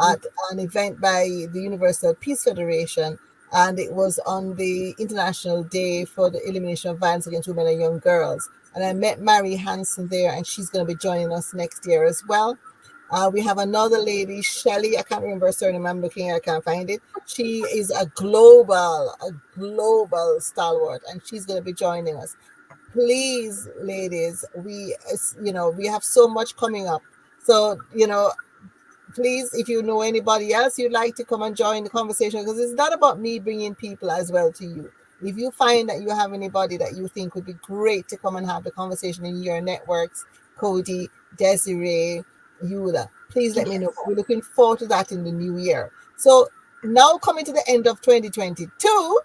at an event by the Universal Peace Federation, and it was on the International Day for the Elimination of Violence Against Women and Young Girls. And I met Mary Hansen there, and she's going to be joining us next year as well. We have another lady, Shelley. I can't remember her surname. I'm looking, I can't find it. She is a global stalwart, and she's going to be joining us. Please, ladies, we have so much coming up. So, please, if you know anybody else you'd like to come and join the conversation, because it's not about me bringing people as well to you. If you find that you have anybody that you think would be great to come and have the conversation in your networks, Cody, Desiree, Eula, please let me know. We're looking forward to that in the new year. So now coming to the end of 2022,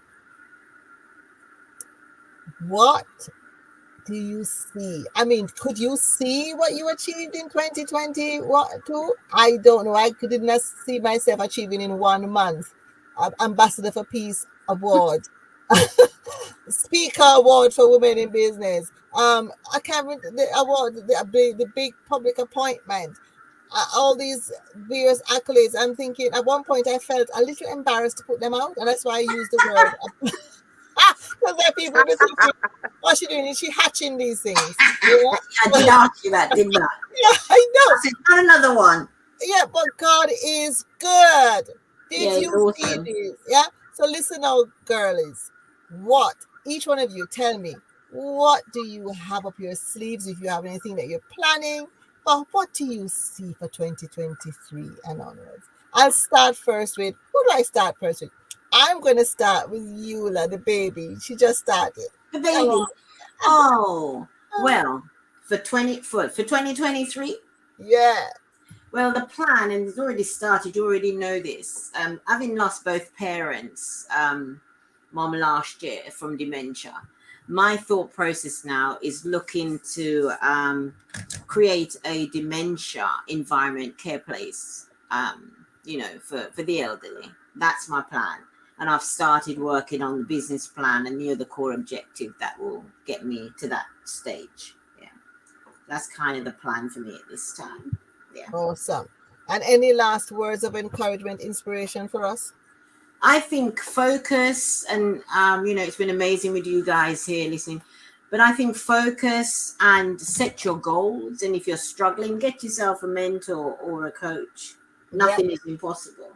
what do you see? I mean, could you see what you achieved in 2022? I don't know. I did not see myself achieving in 1 month Ambassador for Peace Award, Speaker Award for Women in Business. I can't remember the award, the big public appointment, all these various accolades. I'm thinking at one point I felt a little embarrassed to put them out, and that's why I used the word. Because there are people who think, what's she doing? Is she hatching these things? I did ask you that, didn't I? Yeah, I know. It's not another one. Yeah, but God is good. Did you awesome. see this? Yeah. So listen now, girlies. What? Each one of you, tell me, what do you have up your sleeves? If you have anything that you're planning, but what do you see for 2023 and onwards? I'll start first with, who do I start first with? I'm going to start with Eula, the baby. She just started. The baby. Oh, well, for 2023? Yeah. Well, the plan, and it's already started, you already know this. Having lost both parents, mom last year from dementia, my thought process now is looking to create a dementia environment care place, for the elderly. That's my plan. And I've started working on the business plan and the other core objective that will get me to that stage. Yeah. That's kind of the plan for me at this time. Yeah. Awesome. And any last words of encouragement, inspiration for us? I think focus, and it's been amazing with you guys here listening, but I think focus and set your goals. And if you're struggling, get yourself a mentor or a coach. Nothing is impossible.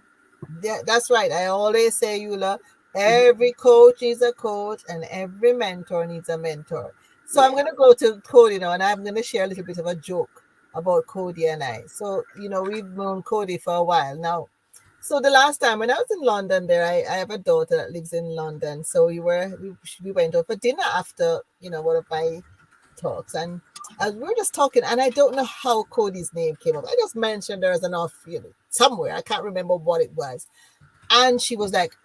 Yeah, that's right. I always say, Eula, every coach needs a coach and every mentor needs a mentor. So I'm going to go to Cody now, and I'm going to share a little bit of a joke about Cody and I. So, we've known Cody for a while now. So the last time when I was in London there, I have a daughter that lives in London. So we went out for dinner after, one of my talks. And we were just talking, and I don't know how Cody's name came up. I just mentioned there as an off, somewhere. I can't remember what it was. And she was like,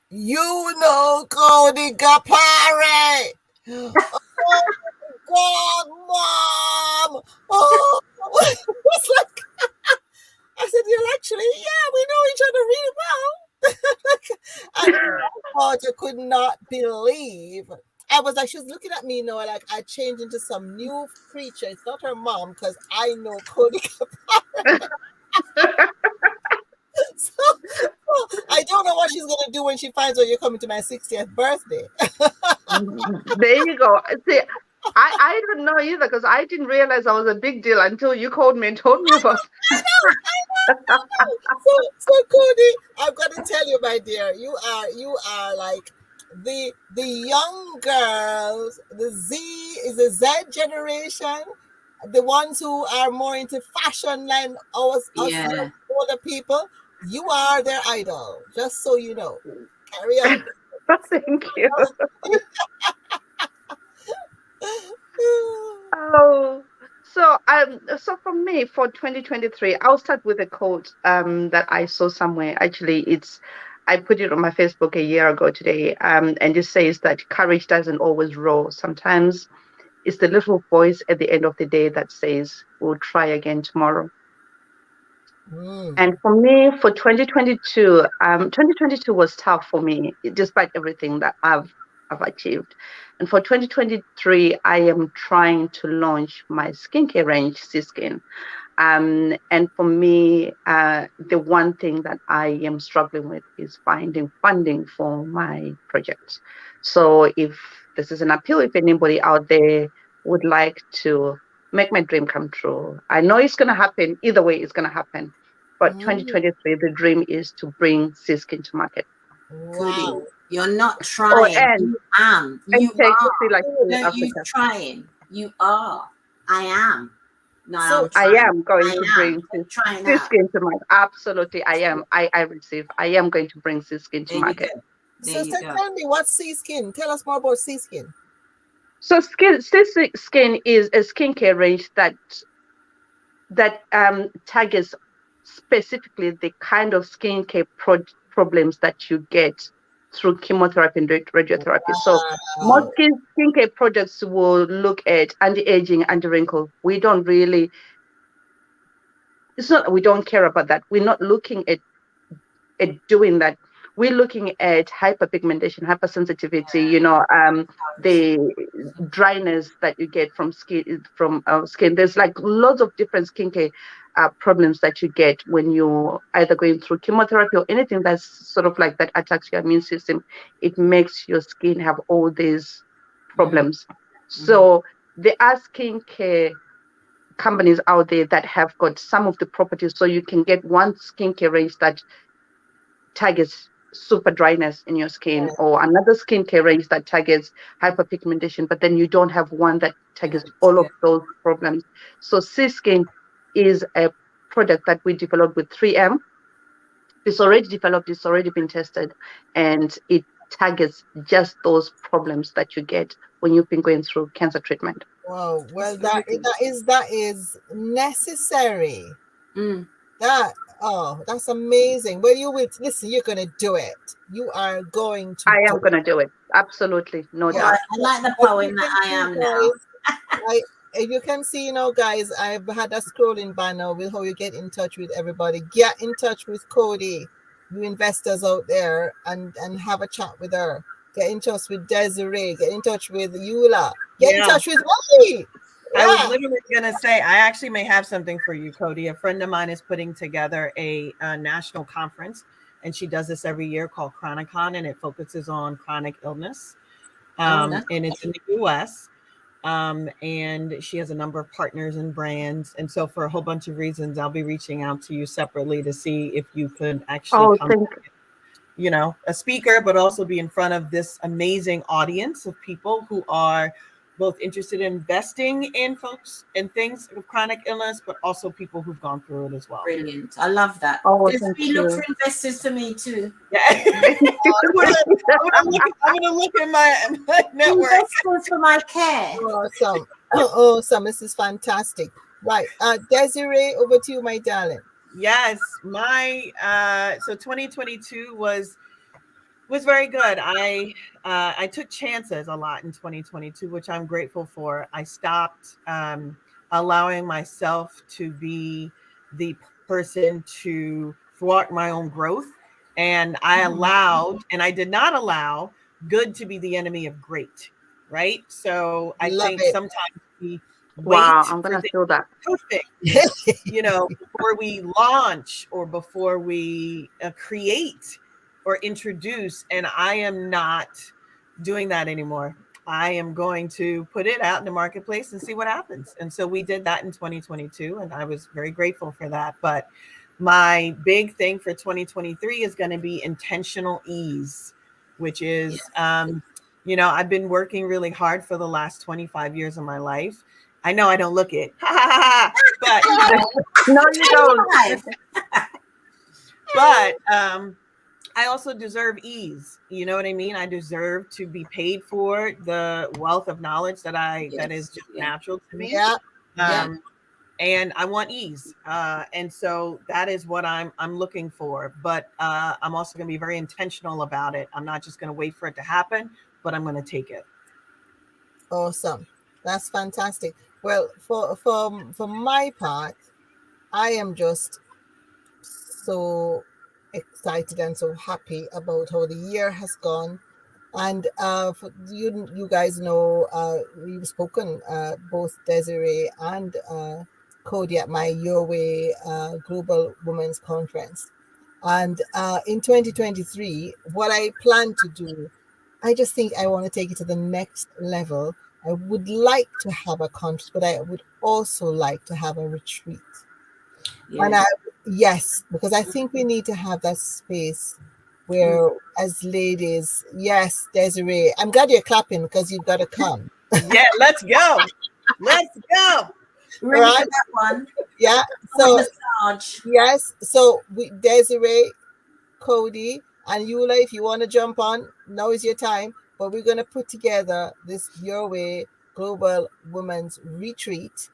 Cody Gapare. Oh, God, Mom. Oh, it's like, I said, we know each other really well. And my daughter could not believe. I was like, she was looking at me, like I changed into some new creature. It's not her mom, because I know Cody Gapare. So I don't know what she's going to do when she finds out you're coming to my 60th birthday. There you go. See, I don't know either, because I didn't realize I was a big deal until you called me and told me about it. I know. So Cody, I've got to tell you, my dear, you are like the young girls, the Z generation, the ones who are more into fashion than us older people. You are their idol, just so you know. Carry on. Thank you. So for me, for 2023, I'll start with a quote that I saw somewhere. Actually, I put it on my Facebook a year ago today, and it says that courage doesn't always roar. Sometimes it's the little voice at the end of the day that says, we'll try again tomorrow. And for me, for 2022, 2022 was tough for me, despite everything that I've achieved. And for 2023, I am trying to launch my skincare range, Siskin. And for me, the one thing that I am struggling with is finding funding for my project. So if this is an appeal, if anybody out there would like to make my dream come true, I know it's going to happen. Either way, it's going to happen. But 2023, the dream is to bring Siskin to market. Wow. You're not trying. You are. You are. You're trying. You are. I am. No, so I am going to bring Siskin to market. Absolutely, I am. I am going to bring Siskin to market. So tell me, what's Siskin? Tell us more about Siskin. So Siskin is a skincare range that targets specifically the kind of skincare problems that you get through chemotherapy and radiotherapy. Wow. So most skincare products will look at anti-aging, anti-wrinkle. We don't care about that. We're not looking at doing that. We're looking at hyperpigmentation, hypersensitivity, the dryness that you get from skin. There's like lots of different skincare problems that you get when you're either going through chemotherapy or anything that's sort of like that attacks your immune system. It makes your skin have all these problems. Mm-hmm. So there are skincare companies out there that have got some of the properties. So you can get one skincare range that targets super dryness in your skin, or another skincare range that targets hyperpigmentation, but then you don't have one that targets all of those problems. So Siskin is a product that we developed with 3M. It's already developed, it's already been tested, and it targets just those problems that you get when you've been going through cancer treatment. Wow, well, that is necessary. That's amazing. Well, you will listen, you're gonna do it. You are going to I do am going to do it. Absolutely. No yeah. doubt. I like the As poem you that can I see, am now. guys, you can see, guys, I've had a scrolling banner with how you get in touch with everybody. Get in touch with Cody, you investors out there, and have a chat with her. Get in touch with Desiree. Get in touch with Eula. Get in touch with me. I was literally going to say, I actually may have something for you, Cody. A friend of mine is putting together a national conference, and she does this every year called Chronicon, and it focuses on chronic illness. And it's in the US. And she has a number of partners and brands. And so for a whole bunch of reasons, I'll be reaching out to you separately to see if you could actually come, a speaker, but also be in front of this amazing audience of people who are both interested in investing in folks and things with chronic illness, but also people who've gone through it as well. Brilliant. I love that. Just look for investors for me too. Yeah. I'm gonna look at my network. Investors for my care. Awesome. Awesome. This is fantastic. Right. Desiree, over to you, my darling. Yes, so 2022 was very good. I took chances a lot in 2022, which I'm grateful for. I stopped allowing myself to be the person to thwart my own growth, and I did not allow good to be the enemy of great. Right. So I think sometimes we wait. I'm gonna feel that. Perfect. Before we launch or before we create or introduce, and I am not doing that anymore. I am going to put it out in the marketplace and see what happens. And so we did that in 2022, and I was very grateful for that. But my big thing for 2023 is going to be intentional ease, which is, I've been working really hard for the last 25 years of my life. I know I don't look it, but no, you don't. But I also deserve ease. You know what I mean? I deserve to be paid for the wealth of knowledge that is just natural to me. And I want ease. And so that is what I'm looking for. But I'm also going to be very intentional about it. I'm not just going to wait for it to happen, but I'm going to take it. Awesome. That's fantastic. Well, for my part, I am just so excited and so happy about how the year has gone. And you guys know, we've spoken, both Desiree and Cody, at my Your Way Global Women's Conference. And in 2023, what I plan to do, I just think I want to take it to the next level. I would like to have a conference, but I would also like to have a retreat. Yes. Because I think we need to have that space where, as ladies, yes, Desiree, I'm glad you're clapping because you've got to come. Yeah, let's go. Let's go. Right? That one. Yeah. So, yes. So, Desiree, Cody, and Eula, if you want to jump on, now is your time. But we're going to put together this Your Way Global Women's Retreat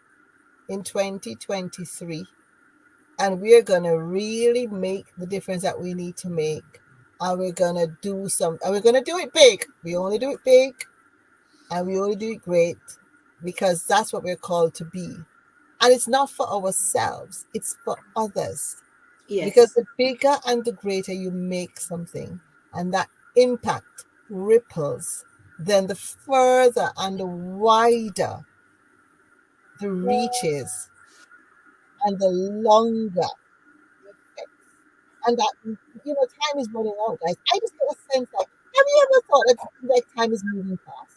in 2023. And we're going to really make the difference that we need to make. And we're going to do and we're going to do it big. We only do it big, and we only do it great, because that's what we're called to be. And it's not for ourselves, it's for others. Yes. Because the bigger and the greater you make something, and that impact ripples, then the further and the wider the reach is, and the longer, and that, time is running out, guys. I just get a sense like, have you ever thought that like time is moving fast?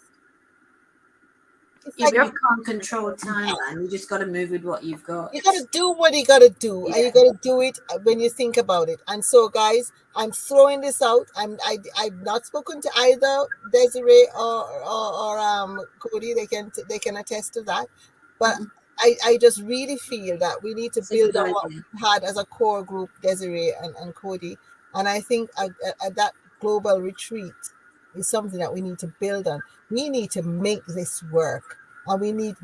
Like you can't control time, man. You just got to move with what you've got. You got to do what you got to do, and you got to do it when you think about it. And so, guys, I'm throwing this out. I've not spoken to either Desiree or Cody. They can attest to that. But I just really feel that we need to build on what we had as a core group, Desiree and Cody. And I think that global retreat is something that we need to build on. We need to make this work, and we need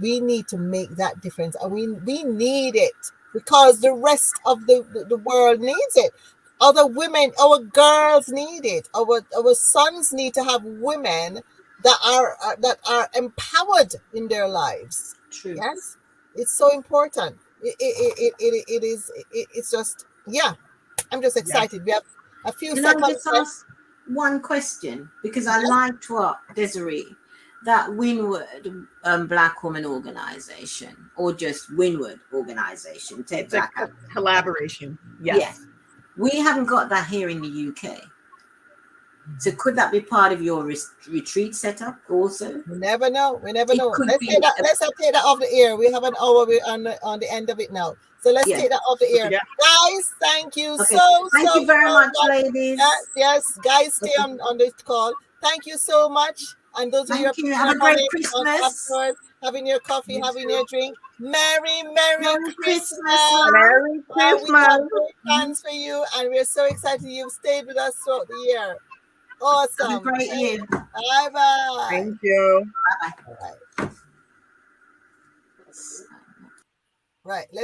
to make that difference, and we need it. because the rest of the world needs it. Other women, our girls need it. Our sons need to have women that are empowered in their lives. True. Yes, it's so important. It's just, yeah. I'm just excited. We have a few Can I seconds just left. ask one question? Because I liked what Desiree, that Windward Black Woman Organization, or just Windward Organization. Take It's a collaboration. Yes. Yes. We haven't got that here in the UK. So could that be part of your retreat setup also? We never know. We never It know. could Let's be take that. Let's not take that off the air. We have an hour. We're on the end of it now. So let's Yeah. take that off the air. Yeah. Guys, thank you Okay. so Thank you very much, ladies. Yes, guys, stay on this call. Thank you so much. And those of you Thank you. Have a great Christmas. afterwards, having your coffee, having your drink. Merry Christmas. Merry We have Christmas. great plans for you, and we're so excited you've stayed with us throughout the year. Awesome. Have a great year. Bye-bye. Thank you. Bye-bye. Right. Let's